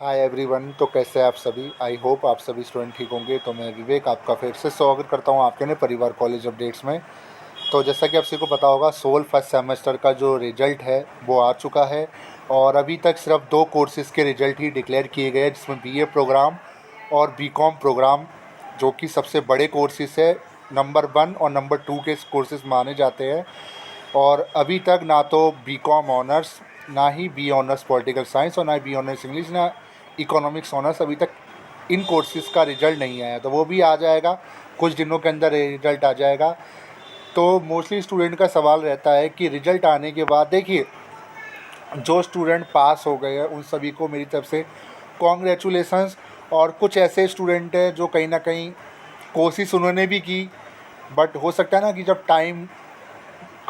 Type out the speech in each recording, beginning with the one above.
Hi everyone. तो कैसे हैं आप सभी? आई होप आप सभी स्टूडेंट ठीक होंगे। तो मैं विवेक आपका फिर से स्वागत करता हूं आपके नए परिवार कॉलेज अपडेट्स में। तो जैसा कि आप सभी को पता होगा, सोल फर्स्ट सेमेस्टर का जो रिज़ल्ट है वो आ चुका है और अभी तक सिर्फ 2 कोर्सेज़ के रिज़ल्ट ही डिक्लेयर किए गए हैं, जिसमें बीए प्रोग्राम और बीकॉम प्रोग्राम, जो कि सबसे बड़े कोर्सेज़ है, नंबर 1 और नंबर 2 के कोर्सेज़ माने जाते हैं। और अभी तक ना तो बीकॉम ऑनर्स, ना ही बी ऑनर्स पॉलिटिकल साइंस और ना ही बी ऑनर्स इंग्लिश, ना इकोनॉमिक्स ऑनर्स, अभी तक इन कोर्सेज़ का रिज़ल्ट नहीं आया। तो वो भी आ जाएगा, कुछ दिनों के अंदर रिज़ल्ट आ जाएगा। तो मोस्टली स्टूडेंट का सवाल रहता है कि रिज़ल्ट आने के बाद देखिए, जो स्टूडेंट पास हो गए हैं उन सभी को मेरी तरफ से कॉन्ग्रेचुलेसन्स। और कुछ ऐसे स्टूडेंट हैं जो कहीं ना कहीं कोशिश उन्होंने भी की, बट हो सकता है ना कि जब टाइम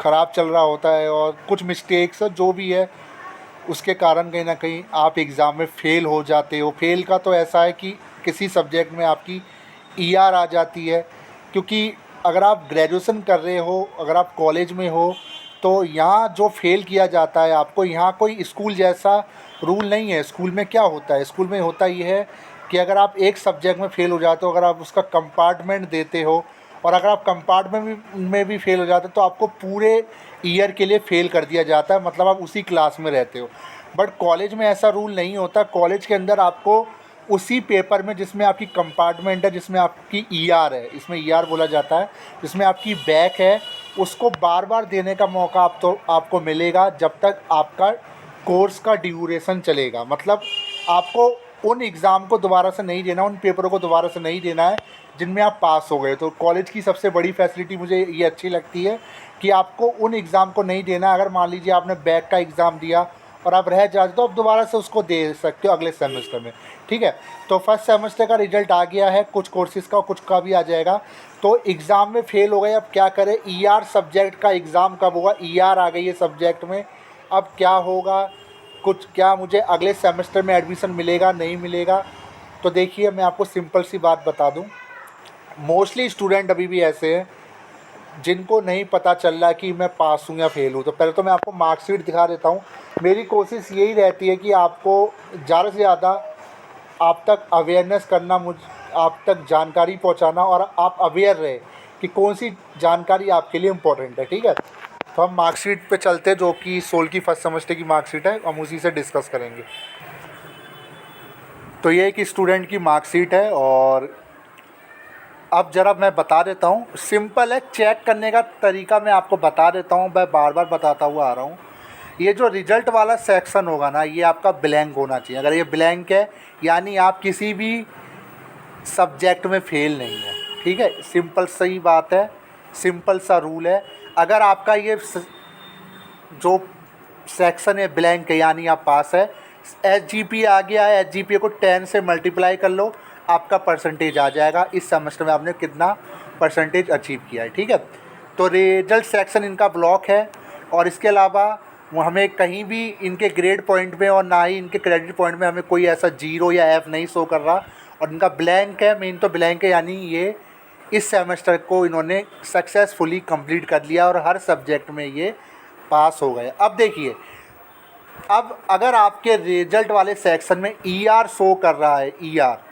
ख़राब चल रहा होता है और कुछ मिस्टेक्स जो भी है उसके कारण कहीं ना कहीं आप एग्ज़ाम में फ़ेल हो जाते हो। फ़ेल का तो ऐसा है कि किसी सब्जेक्ट में आपकी ईआर आ जाती है, क्योंकि अगर आप ग्रेजुएशन कर रहे हो, अगर आप कॉलेज में हो, तो यहाँ जो फ़ेल किया जाता है आपको, यहाँ कोई स्कूल जैसा रूल नहीं है। स्कूल में क्या होता है, स्कूल में होता ये है कि अगर आप एक सब्जेक्ट में फ़ेल हो जाते हो, अगर आप उसका कंपार्टमेंट देते हो और अगर आप कंपार्टमेंट में भी फ़ेल हो जाते हो, तो आपको पूरे ईयर के लिए फ़ेल कर दिया जाता है, मतलब आप उसी क्लास में रहते हो। बट कॉलेज में ऐसा रूल नहीं होता। कॉलेज के अंदर आपको उसी पेपर में जिसमें आपकी कंपार्टमेंट है, जिसमें आपकी ईआर है, इसमें ईआर बोला जाता है, जिसमें आपकी बैक है, उसको बार बार देने का मौका आपको मिलेगा जब तक आपका कोर्स का ड्यूरेशन चलेगा। मतलब आपको उन एग्ज़ाम को दोबारा से नहीं देना, उन पेपरों को दोबारा से नहीं देना है जिनमें आप पास हो गए। तो कॉलेज की सबसे बड़ी फैसिलिटी मुझे ये अच्छी लगती है कि आपको उन एग्ज़ाम को नहीं देना। अगर मान लीजिए आपने बैक का एग्ज़ाम दिया और आप रह जाते तो आप दोबारा से उसको दे सकते हो अगले सेमेस्टर में। ठीक है, तो फर्स्ट सेमेस्टर का रिजल्ट आ गया है, कुछ कोर्सेज़ का, कुछ का भी आ जाएगा। तो एग्ज़ाम में फ़ेल हो गए, अब क्या करें? ईआर सब्जेक्ट का एग्ज़ाम कब होगा? ईआर आ गई है सब्जेक्ट में, अब क्या होगा? कुछ क्या मुझे अगले सेमेस्टर में एडमिशन मिलेगा, नहीं मिलेगा? तो देखिए, मैं आपको सिंपल सी बात बता दूं, मोस्टली स्टूडेंट अभी भी ऐसे हैं जिनको नहीं पता चल रहा कि मैं पास हूँ या फेल हूँ। तो पहले तो मैं आपको मार्कशीट दिखा देता हूँ। मेरी कोशिश यही रहती है कि आपको ज़्यादा से ज़्यादा आप तक अवेयरनेस करना, आप तक जानकारी पहुँचाना, और आप अवेयर रहे कि कौन सी जानकारी आपके लिए इम्पोर्टेंट है। ठीक है, तो हम मार्कशीट पे चलते हैं, जो कि सोल की फर्स्ट सेमेस्टर की मार्कशीट है, हम उसी से डिस्कस करेंगे। तो ये एक स्टूडेंट की मार्कशीट है और अब ज़रा मैं बता देता हूँ, सिंपल है, चेक करने का तरीका मैं आपको बता देता हूँ, मैं बार बार बताता हुआ आ रहा हूँ। ये जो रिजल्ट वाला सेक्शन होगा ना, ये आपका ब्लैंक होना चाहिए। अगर ये ब्लैंक है, यानी आप किसी भी सब्जेक्ट में फेल नहीं है। ठीक है, सिंपल सही बात है, सिंपल सा रूल है। अगर आपका ये जो सेक्शन है ब्लैंक है, यानी आप पास है। एसजीपी आ गया है, एसजीपी को 10 से मल्टीप्लाई कर लो, आपका परसेंटेज आ जाएगा, इस सेमेस्टर में आपने कितना परसेंटेज अचीव किया है। ठीक है, तो रिजल्ट सेक्शन इनका ब्लॉक है। और इसके अलावा वो हमें कहीं भी इनके ग्रेड पॉइंट में और ना ही इनके क्रेडिट पॉइंट में हमें कोई ऐसा 0 या F नहीं शो कर रहा। और इनका ब्लैंक है, मेन तो ब्लैंक है, यानी ये इस सेमेस्टर को इन्होंने सक्सेसफुली कंप्लीट कर लिया और हर सब्जेक्ट में ये पास हो गए। अब देखिए, अब अगर आपके रिजल्ट वाले सेक्शन में ईआर शो कर रहा है, ईआर,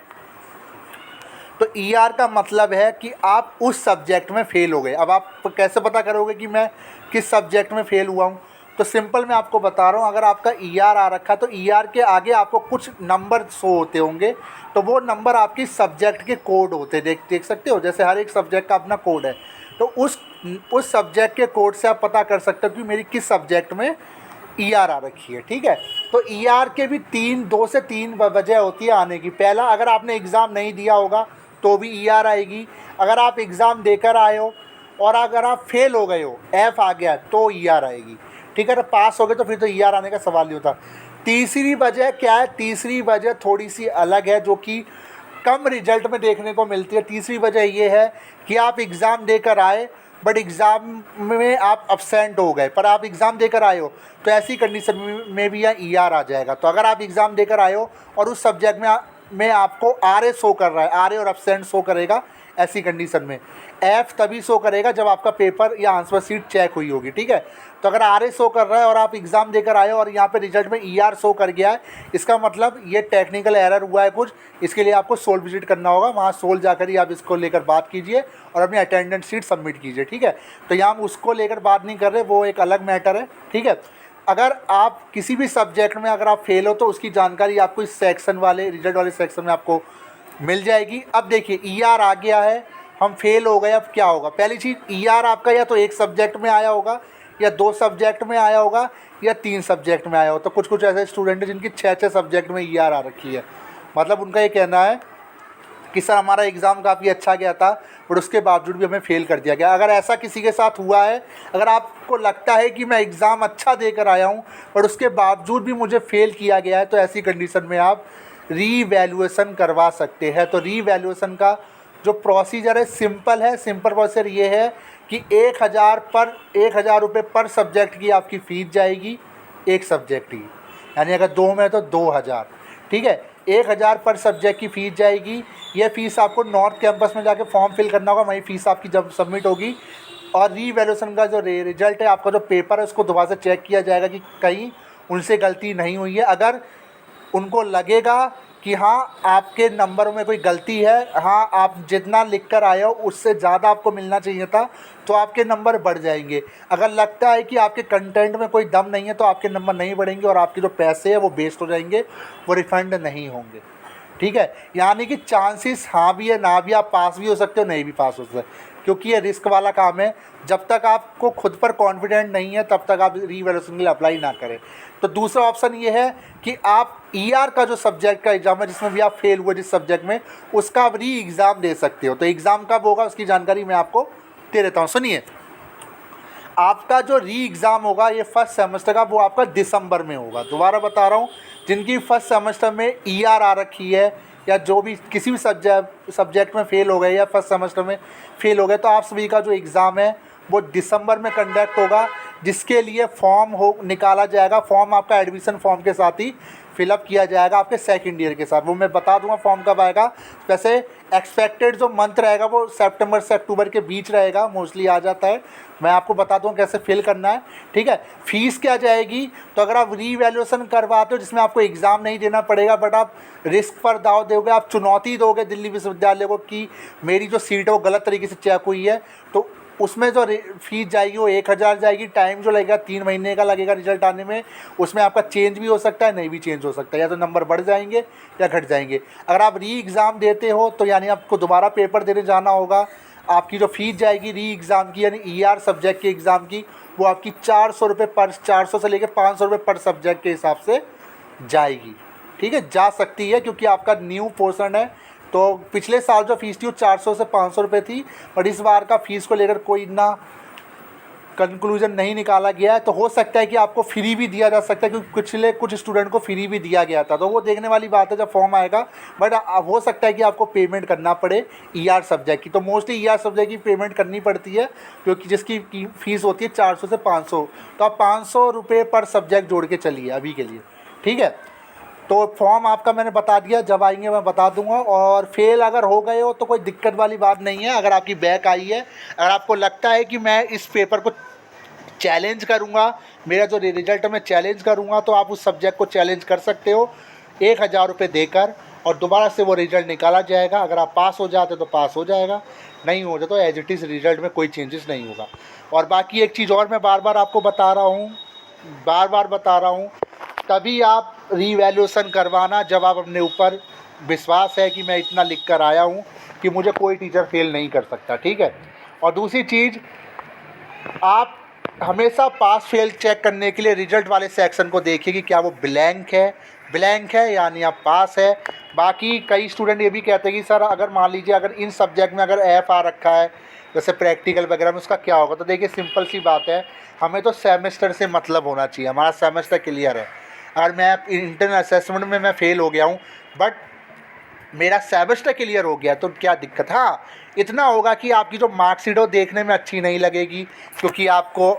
तो ईआर का मतलब है कि आप उस सब्जेक्ट में फ़ेल हो गए। अब आप कैसे पता करोगे कि मैं किस सब्जेक्ट में फ़ेल हुआ हूँ? तो सिंपल मैं आपको बता रहा हूँ, अगर आपका ईआर आ रखा है तो ईआर के आगे आपको कुछ नंबर शो होते होंगे, तो वो नंबर आपकी सब्जेक्ट के कोड होते हैं। देख सकते हो, जैसे हर एक सब्जेक्ट का अपना कोड है, तो उस सब्जेक्ट के कोड से आप पता कर सकते हो कि मेरी किस सब्जेक्ट में ईआर आ रखी है। ठीक है, तो ईआर के भी 2 से 3 वजह होती है आने की। पहला, अगर आपने एग्ज़ाम नहीं दिया होगा तो भी ईआर आएगी। अगर आप एग्ज़ाम देकर आए हो और अगर आप फेल हो गए हो, एफ आ गया, तो ईआर आएगी। ठीक है, तो पास हो गए तो फिर तो ईआर आने का सवाल नहीं होता। तीसरी वजह क्या है? तीसरी वजह थोड़ी सी अलग है, जो कि कम रिजल्ट में देखने को मिलती है। तीसरी वजह ये है कि आप एग्ज़ाम देकर आए, बट एग्ज़ाम में आप अब्सेंट हो गए, पर आप एग्ज़ाम देकर आए हो, तो ऐसी कंडीशन में भी यहाँ ईआर आ जाएगा। तो अगर आप एग्ज़ाम देकर आए हो और उस सब्जेक्ट में में आपको RA शो कर रहा है, RA और एब्सेंट शो करेगा, ऐसी कंडीशन में F तभी शो करेगा जब आपका पेपर या आंसर शीट चेक हुई होगी, ठीक है। तो अगर RA शो कर रहा है और आप एग्ज़ाम देकर आए हो और यहाँ पे रिजल्ट में ER शो कर गया है, इसका मतलब ये टेक्निकल एरर हुआ है कुछ, इसके लिए आपको सोल विजिट करना होगा, वहाँ सोल जाकर ही आप इसको लेकर बात कीजिए और अपनी अटेंडेंस शीट सबमिट कीजिए, ठीक है। तो यहाँ हम उसको लेकर बात नहीं कर रहे, वो एक अलग मैटर है, ठीक है। अगर आप किसी भी सब्जेक्ट में अगर आप फेल हो तो उसकी जानकारी आपको इस सेक्शन वाले रिजल्ट वाले सेक्शन में आपको मिल जाएगी। अब देखिए ER आ गया है, हम फेल हो गए, अब क्या होगा। पहली चीज़, ER आपका या तो एक सब्जेक्ट में आया होगा या 2 सब्जेक्ट में आया होगा या 3 सब्जेक्ट में आया हो। तो कुछ कुछ ऐसे स्टूडेंट हैं जिनकी 6-6 सब्जेक्ट में ER आ रखी है, मतलब उनका ये कहना है कि सर हमारा एग्ज़ाम काफ़ी अच्छा गया था बट उसके बावजूद भी हमें फ़ेल कर दिया गया। अगर ऐसा किसी के साथ हुआ है, अगर आपको लगता है कि मैं एग्ज़ाम अच्छा देकर आया हूँ बट उसके बावजूद भी मुझे फ़ेल किया गया है, तो ऐसी कंडीशन में आप रीवैल्यूएशन करवा सकते हैं। तो रीवैल्यूएशन का जो प्रोसीजर है सिंपल है। सिंपल प्रोसीजर ये है कि 1,000 रुपये पर सब्जेक्ट की आपकी फ़ीस जाएगी, एक सब्जेक्ट की, यानी अगर 2 में तो 2,000, ठीक है। 1,000 पर सब्जेक्ट की फ़ीस जाएगी। ये फ़ीस आपको नॉर्थ कैंपस में जाके फॉर्म फिल करना होगा, वहीं फ़ीस आपकी जब सबमिट होगी। और रीवैल्यूएशन का जो रिजल्ट है, आपका जो पेपर है, उसको दोबारा से चेक किया जाएगा कि कहीं उनसे गलती नहीं हुई है। अगर उनको लगेगा कि हाँ आपके नंबरों में कोई गलती है, हाँ आप जितना लिख कर आए हो उससे ज़्यादा आपको मिलना चाहिए था, तो आपके नंबर बढ़ जाएंगे। अगर लगता है कि आपके कंटेंट में कोई दम नहीं है तो आपके नंबर नहीं बढ़ेंगे और आपके जो पैसे हैं वो वेस्ट हो जाएंगे, वो रिफ़ंड नहीं होंगे, ठीक है। यानी कि चांसेस हाँ भी है ना भी, आप पास भी हो सकते हो, नहीं भी पास हो सकते, क्योंकि ये रिस्क वाला काम है। जब तक आपको खुद पर कॉन्फिडेंट नहीं है तब तक आप रीवैल्यूएशन के लिए अप्लाई ना करें। तो दूसरा ऑप्शन ये है कि आप ER का जो सब्जेक्ट का एग्ज़ाम है जिसमें भी आप फेल हुए जिस सब्जेक्ट में, उसका आप री एग्ज़ाम दे सकते हो। तो एग्ज़ाम कब होगा उसकी जानकारी मैं आपको दे देता हूँ, सुनिए। आपका जो री एग्ज़ाम होगा ये फर्स्ट सेमेस्टर का, वो आपका दिसंबर में होगा। दोबारा बता रहा हूँ, जिनकी फर्स्ट सेमेस्टर में ER आ रखी है या जो भी किसी भी सब्जेक्ट में फ़ेल हो गए या फर्स्ट सेमेस्टर में फ़ेल हो गए, तो आप सभी का जो एग्ज़ाम है वो दिसंबर में कंडक्ट होगा, जिसके लिए फॉर्म निकाला जाएगा। फॉर्म आपका एडमिशन फॉर्म के साथ ही फिलअप किया जाएगा आपके सेकंड ईयर के साथ। वो मैं बता दूंगा फॉर्म कब आएगा। वैसे एक्सपेक्टेड जो मंथ रहेगा वो सितंबर से अक्टूबर के बीच रहेगा, मोस्टली आ जाता है। मैं आपको बता दूँ कैसे फिल करना है, ठीक है। फ़ीस क्या जाएगी, तो अगर आप रीवैल्यूएशन करवाते हो जिसमें आपको एग्ज़ाम नहीं देना पड़ेगा बट आप रिस्क पर दाव दोगे, आप चुनौती दोगे दिल्ली विश्वविद्यालय को कि मेरी जो सीट है वो गलत तरीके से चेक हुई है, तो उसमें जो फ़ीस जाएगी वो 1,000 जाएगी। टाइम जो लगेगा 3 महीने का लगेगा रिजल्ट आने में, उसमें आपका चेंज भी हो सकता है, नहीं भी चेंज हो सकता है, या तो नंबर बढ़ जाएंगे या घट जाएंगे। अगर आप री एग्ज़ाम देते हो तो यानी आपको दोबारा पेपर देने जाना होगा। आपकी जो फ़ीस जाएगी री एग्ज़ाम की यानी ER सब्जेक्ट के एग्ज़ाम की, वो आपकी 400 रुपये पर 400 से लेकर 500 रुपये पर सब्जेक्ट के हिसाब से जाएगी, ठीक है। जा सकती है क्योंकि आपका न्यू पोर्शन है। तो पिछले साल जो फ़ीस थी वो 400 से 500 रुपये थी, बट इस बार का फ़ीस को लेकर कोई ना कंक्लूजन नहीं निकाला गया है। तो हो सकता है कि आपको फ्री भी दिया जा सकता है, क्योंकि कुछ स्टूडेंट को फ्री भी दिया गया था, तो वो देखने वाली बात है जब फॉर्म आएगा। बट हो सकता है कि आपको पेमेंट करना पड़े ER सब्जेक्ट की। तो मोस्टली ER सब्जेक्ट की पेमेंट करनी पड़ती है, क्योंकि जिसकी फ़ीस होती है 400 से 500। तो आप 500 रुपये पर सब्जेक्ट जोड़ के चलिए अभी के लिए, ठीक है। तो फॉर्म आपका मैंने बता दिया, जब आएंगे मैं बता दूंगा। और फेल अगर हो गए हो तो कोई दिक्कत वाली बात नहीं है। अगर आपकी बैक आई है, अगर आपको लगता है कि मैं इस पेपर को चैलेंज करूंगा, मेरा जो रिजल्ट है मैं चैलेंज करूंगा, तो आप उस सब्जेक्ट को चैलेंज कर सकते हो 1,000 रुपये देकर, और दोबारा से वो रिज़ल्ट निकाला जाएगा। अगर आप पास हो जाते तो पास हो जाएगा, नहीं हो जाए तो एज इट इज़ रिज़ल्ट में कोई चेंजेस नहीं होगा। और बाकी एक चीज़ और मैं बार बार आपको बता रहा हूँ, तभी आप रीवैल्यूएशन करवाना जब आप अपने ऊपर विश्वास है कि मैं इतना लिख कर आया हूँ कि मुझे कोई टीचर फेल नहीं कर सकता, ठीक है। और दूसरी चीज़, आप हमेशा पास फेल चेक करने के लिए रिजल्ट वाले सेक्शन को देखिए कि क्या वो ब्लैंक है यानी आप पास है। बाकी कई स्टूडेंट ये भी कहते हैं कि सर अगर मान लीजिए अगर इन सब्जेक्ट में अगर F आ रखा है जैसे प्रैक्टिकल वगैरह में, उसका क्या होगा। तो देखिए सिंपल सी बात है, हमें तो सेमेस्टर से मतलब होना चाहिए, हमारा सेमेस्टर क्लियर है। अगर मैं इंटरनल असेसमेंट में मैं फ़ेल हो गया हूँ बट मेरा सेमेस्टर क्लियर हो गया तो क्या दिक्कत। हाँ, इतना होगा कि आपकी जो मार्कशीट हो देखने में अच्छी नहीं लगेगी, क्योंकि आपको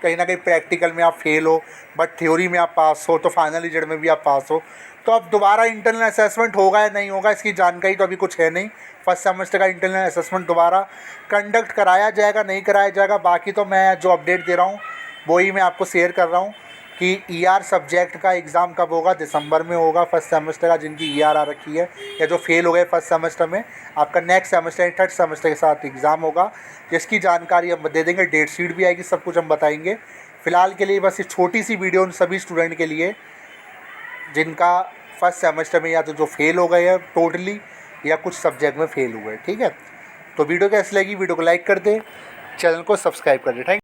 कहीं ना कहीं प्रैक्टिकल में आप फेल हो बट थ्योरी में आप पास हो, तो फाइनल रिजल्ट में भी आप पास हो। तो अब दोबारा इंटरनल असेसमेंट होगा या नहीं होगा इसकी जानकारी तो अभी कुछ है नहीं। फर्स्ट सेमेस्टर का इंटरनल असेसमेंट दोबारा कंडक्ट कराया जाएगा नहीं कराया जाएगा, बाकी तो मैं जो अपडेट दे रहा हूँ वही मैं आपको शेयर कर रहा हूँ कि ER सब्जेक्ट का एग्ज़ाम कब होगा, दिसंबर में होगा फर्स्ट सेमेस्टर का, जिनकी ER आ रखी है या जो फेल हो गए फर्स्ट सेमेस्टर में, आपका नेक्स्ट सेमेस्टर यानी थर्ड सेमेस्टर के साथ एग्ज़ाम होगा, जिसकी जानकारी हम दे देंगे, डेट शीट भी आएगी, सब कुछ हम बताएंगे। फ़िलहाल के लिए बस ये छोटी सी वीडियो उन सभी स्टूडेंट के लिए जिनका फर्स्ट सेमेस्टर में या तो जो फेल हो गए हैं टोटली या कुछ सब्जेक्ट में फेल हुए, ठीक है। तो वीडियो कैसी लगी, वीडियो को लाइक कर दे, चैनल को सब्सक्राइब कर दे। थैंक